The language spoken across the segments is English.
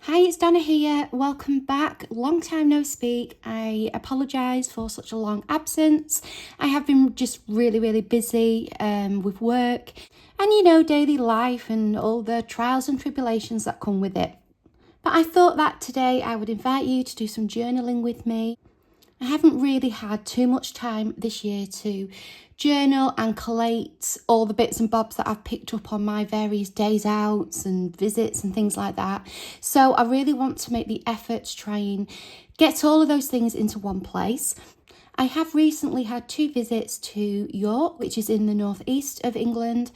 Hi, it's Donna here. Welcome back. Long time no speak. I apologise for such a long absence. I have been just really busy with work and daily life and all the trials and tribulations that come with it. But I thought that today I would invite you to do some journaling with me. I haven't really had too much time this year to journal and collate all the bits and bobs that I've picked up on my various days out and visits and things like that. So I really want to make the effort to try and get all of those things into one place. I have recently had 2 visits to York, which is in the northeast of England.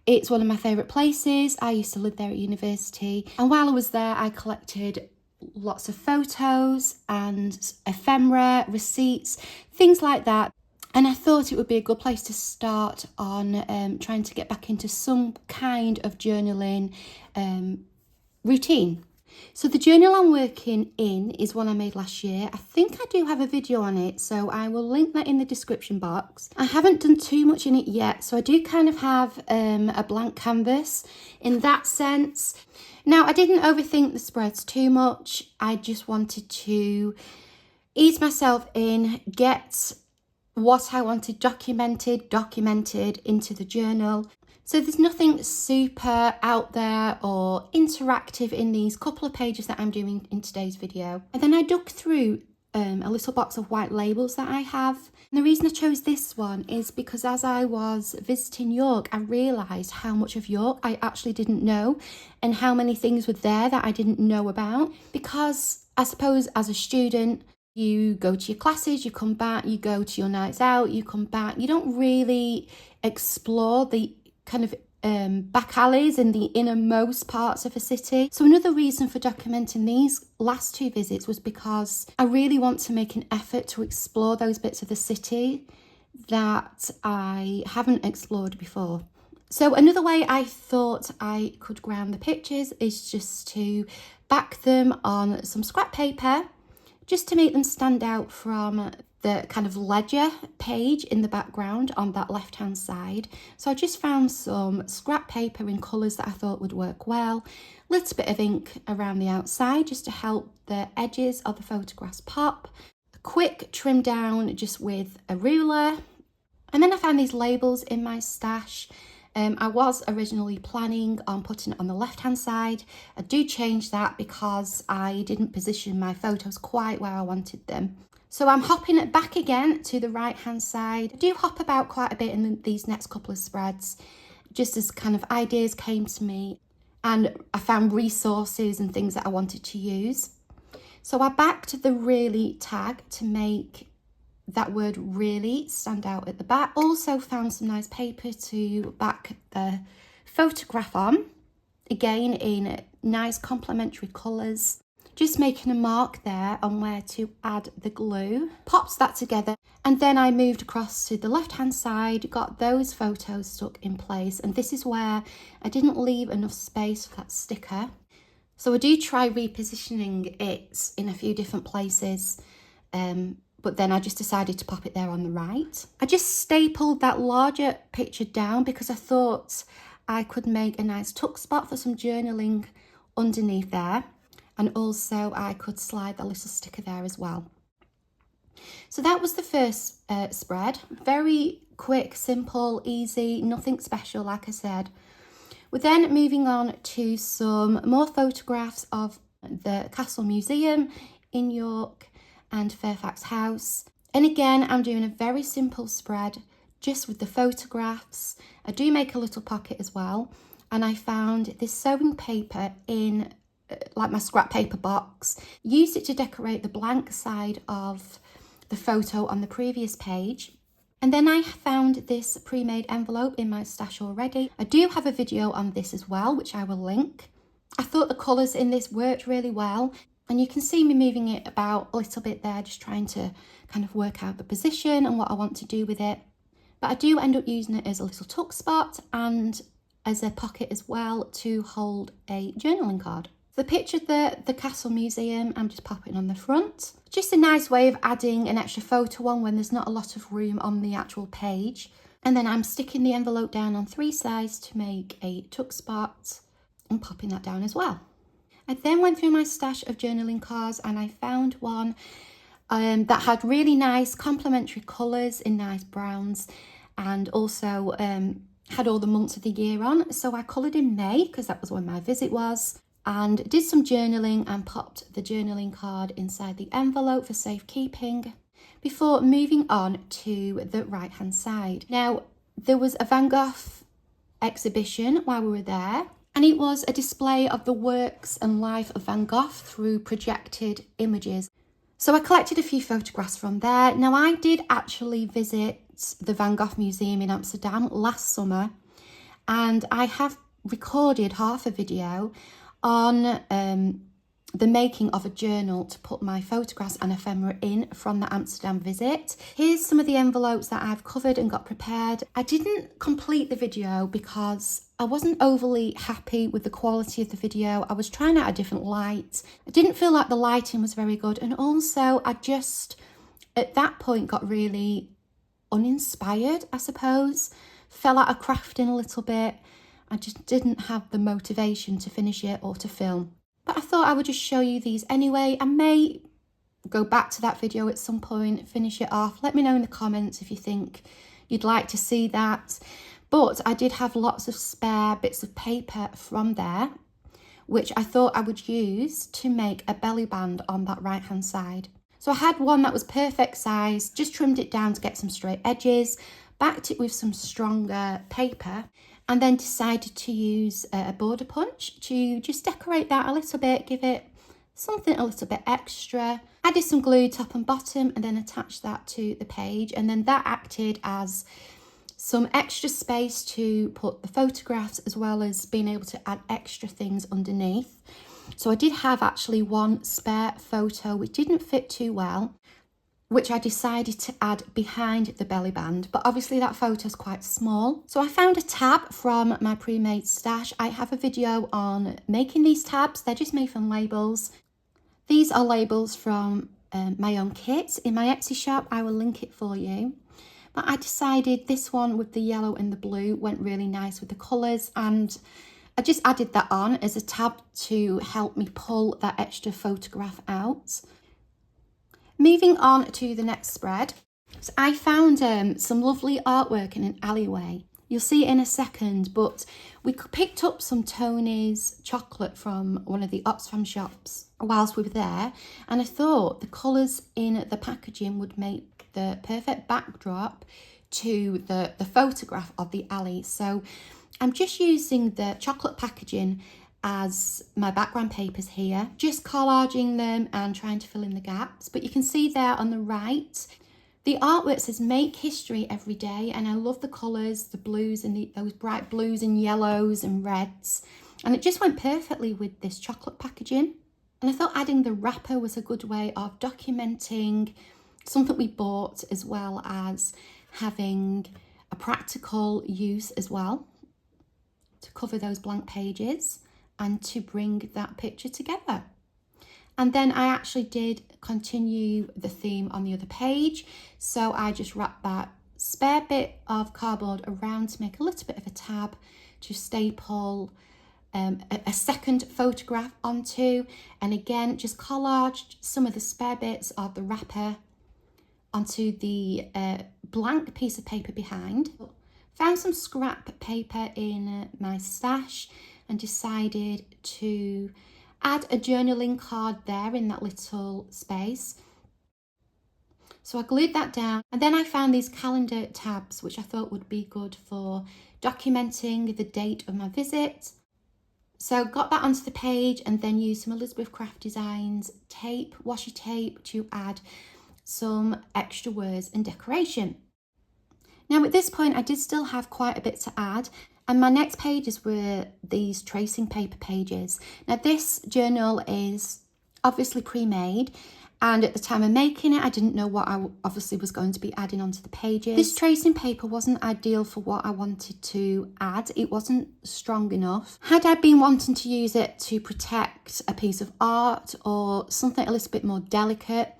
It's one of my favourite places. I used to live there at university. And while I was there, I collected lots of photos and ephemera, receipts, things like that. And I thought it would be a good place to start on trying to get back into some kind of journaling routine. So the journal I'm working in is one I made last year. I think I do have a video on it, so I will link that in the description box. I haven't done too much in it yet, so I do kind of have a blank canvas in that sense. Now, I didn't overthink the spreads too much. I just wanted to ease myself in, get what I wanted documented into the journal. So there's nothing super out there or interactive in these couple of pages that I'm doing in today's video. And then I dug through a little box of white labels that I have. And the reason I chose this one is because as I was visiting York, I realised how much of York I actually didn't know and how many things were there that I didn't know about. Because I suppose as a student, you go to your classes, you come back, you go to your nights out, you come back. You don't really explore the kind of back alleys in the innermost parts of a city. So another reason for documenting these last 2 visits was because I really want to make an effort to explore those bits of the city that I haven't explored before. So another way I thought I could ground the pictures is just to back them on some scrap paper, just to make them stand out from the kind of ledger page in the background on that left hand side. So I just found some scrap paper in colours that I thought would work well. A little bit of ink around the outside just to help the edges of the photographs pop. A quick trim down just with a ruler. And then I found these labels in my stash. I was originally planning on putting it on the left hand side. I do change that because I didn't position my photos quite where I wanted them. So I'm hopping it back again to the right hand side. I do hop about quite a bit in these next couple of spreads, just as kind of ideas came to me and I found resources and things that I wanted to use. So I backed the really tag to make that word really stand out at the back. Also found some nice paper to back the photograph on, again in nice complementary colours. Just making a mark there on where to add the glue. Popped that together and then I moved across to the left hand side, got those photos stuck in place, and this is where I didn't leave enough space for that sticker. So I do try repositioning it in a few different places, but then I just decided to pop it there on the right. I just stapled that larger picture down because I thought I could make a nice tuck spot for some journaling underneath there. And also I could slide the little sticker there as well. So that was the first spread. Very quick, simple, easy, nothing special, like I said. We're then moving on to some more photographs of the Castle Museum in York and Fairfax House. And again, I'm doing a very simple spread just with the photographs. I do make a little pocket as well. And I found this sewing paper in like my scrap paper box, used it to decorate the blank side of the photo on the previous page. And then I found this pre-made envelope in my stash already. I do have a video on this as well, which I will link. I thought the colours in this worked really well, and you can see me moving it about a little bit there, just trying to kind of work out the position and what I want to do with it. But I do end up using it as a little tuck spot and as a pocket as well to hold a journaling card. The picture of the Castle Museum, I'm just popping on the front. Just a nice way of adding an extra photo on when there's not a lot of room on the actual page. And then I'm sticking the envelope down on 3 sides to make a tuck spot and popping that down as well. I then went through my stash of journaling cards and I found one that had really nice complementary colours in nice browns, and also had all the months of the year on. So I coloured in May because that was when my visit was, and did some journaling and popped the journaling card inside the envelope for safekeeping before moving on to the right hand side. Now, there was a Van Gogh exhibition while we were there, and it was a display of the works and life of Van Gogh through projected images. So I collected a few photographs from there. Now, I did actually visit the Van Gogh Museum in Amsterdam last summer, and I have recorded half a video on the making of a journal to put my photographs and ephemera in from the Amsterdam visit. Here's some of the envelopes that I've covered and got prepared. I didn't complete the video because I wasn't overly happy with the quality of the video. I was trying out a different light. I didn't feel like the lighting was very good, and also I just at that point got really uninspired, I suppose. Fell out of crafting a little bit. I just didn't have the motivation to finish it or to film. But I thought I would just show you these anyway. I may go back to that video at some point, finish it off. Let me know in the comments if you think you'd like to see that. But I did have lots of spare bits of paper from there, which I thought I would use to make a belly band on that right hand side. So I had one that was perfect size, just trimmed it down to get some straight edges, backed it with some stronger paper, and then decided to use a border punch to just decorate that a little bit, give it something a little bit extra. Added some glue top and bottom and then attached that to the page, and then that acted as some extra space to put the photographs as well as being able to add extra things underneath. So I did have actually one spare photo which didn't fit too well, which I decided to add behind the belly band, but obviously that photo is quite small. So I found a tab from my pre-made stash. I have a video on making these tabs. They're just made from labels. These are labels from my own kit in my Etsy shop. I will link it for you. But I decided this one with the yellow and the blue went really nice with the colours, and I just added that on as a tab to help me pull that extra photograph out. Moving on to the next spread, so I found some lovely artwork in an alleyway. You'll see it in a second, but we picked up some Tony's chocolate from one of the Oxfam shops whilst we were there, and I thought the colours in the packaging would make the perfect backdrop to the photograph of the alley. So I'm just using the chocolate packaging as my background papers here, just collaging them and trying to fill in the gaps. But you can see there on the right, the artwork says make history every day, and I love the colours, the blues and those bright blues and yellows and reds, and it just went perfectly with this chocolate packaging. And I thought adding the wrapper was a good way of documenting something we bought, as well as having a practical use as well to cover those blank pages and to bring that picture together. And then I actually did continue the theme on the other page. So I just wrapped that spare bit of cardboard around to make a little bit of a tab to staple a second photograph onto. And again, just collaged some of the spare bits of the wrapper onto the blank piece of paper behind. Found some scrap paper in my stash and decided to add a journaling card there in that little space. So I glued that down, and then I found these calendar tabs which I thought would be good for documenting the date of my visit. So got that onto the page and then used some Elizabeth Craft Designs tape, washi tape, to add some extra words and decoration. Now at this point I did still have quite a bit to add, and my next pages were these tracing paper pages. Now this journal is obviously pre-made, and at the time of making it I didn't know what I obviously was going to be adding onto the pages. This tracing paper wasn't ideal for what I wanted to add. It wasn't strong enough. Had I been wanting to use it to protect a piece of art or something a little bit more delicate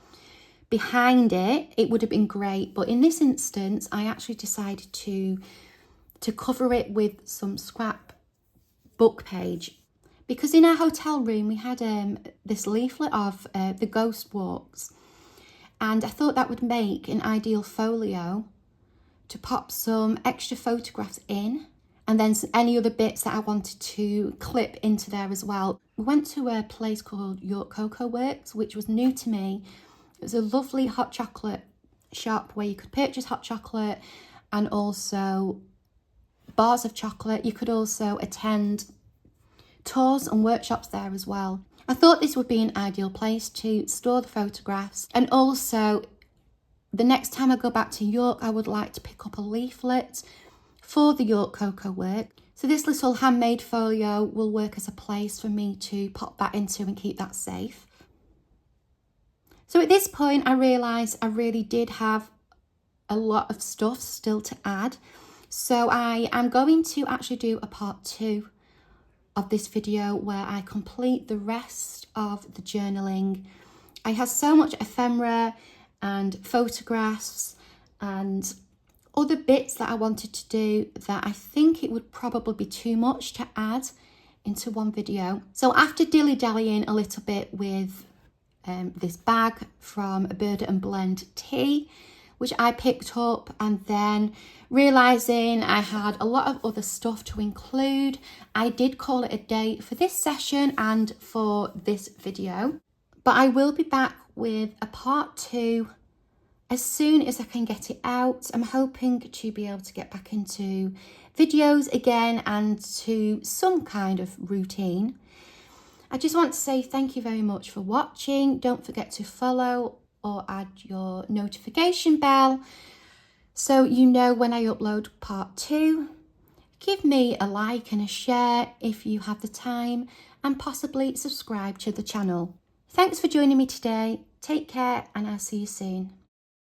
behind it, it would have been great. But in this instance I actually decided to cover it with some scrap book page, because in our hotel room we had this leaflet of the ghost walks, and I thought that would make an ideal folio to pop some extra photographs in, and then any other bits that I wanted to clip into there as well. We went to a place called York Cocoa Works, which was new to me. It was a lovely hot chocolate shop where you could purchase hot chocolate and also bars of chocolate. You could also attend tours and workshops there as well. I thought this would be an ideal place to store the photographs, and also the next time I go back to York, I would like to pick up a leaflet for the York Cocoa Work. So this little handmade folio will work as a place for me to pop that into and keep that safe. So at this point, I realised I really did have a lot of stuff still to add. So I am going to actually do a part 2 of this video where I complete the rest of the journaling. I have so much ephemera and photographs and other bits that I wanted to do that I think it would probably be too much to add into one video. So after dilly-dallying a little bit with this bag from a Bird and Blend tea, which I picked up, and then realising I had a lot of other stuff to include, I did call it a day for this session and for this video. But I will be back with a part 2 as soon as I can get it out. I'm hoping to be able to get back into videos again and to some kind of routine. I just want to say thank you very much for watching. Don't forget to follow or add your notification bell so you know when I upload part 2. Give me a like and a share if you have the time, and possibly subscribe to the channel. Thanks for joining me today. Take care, and I'll see you soon.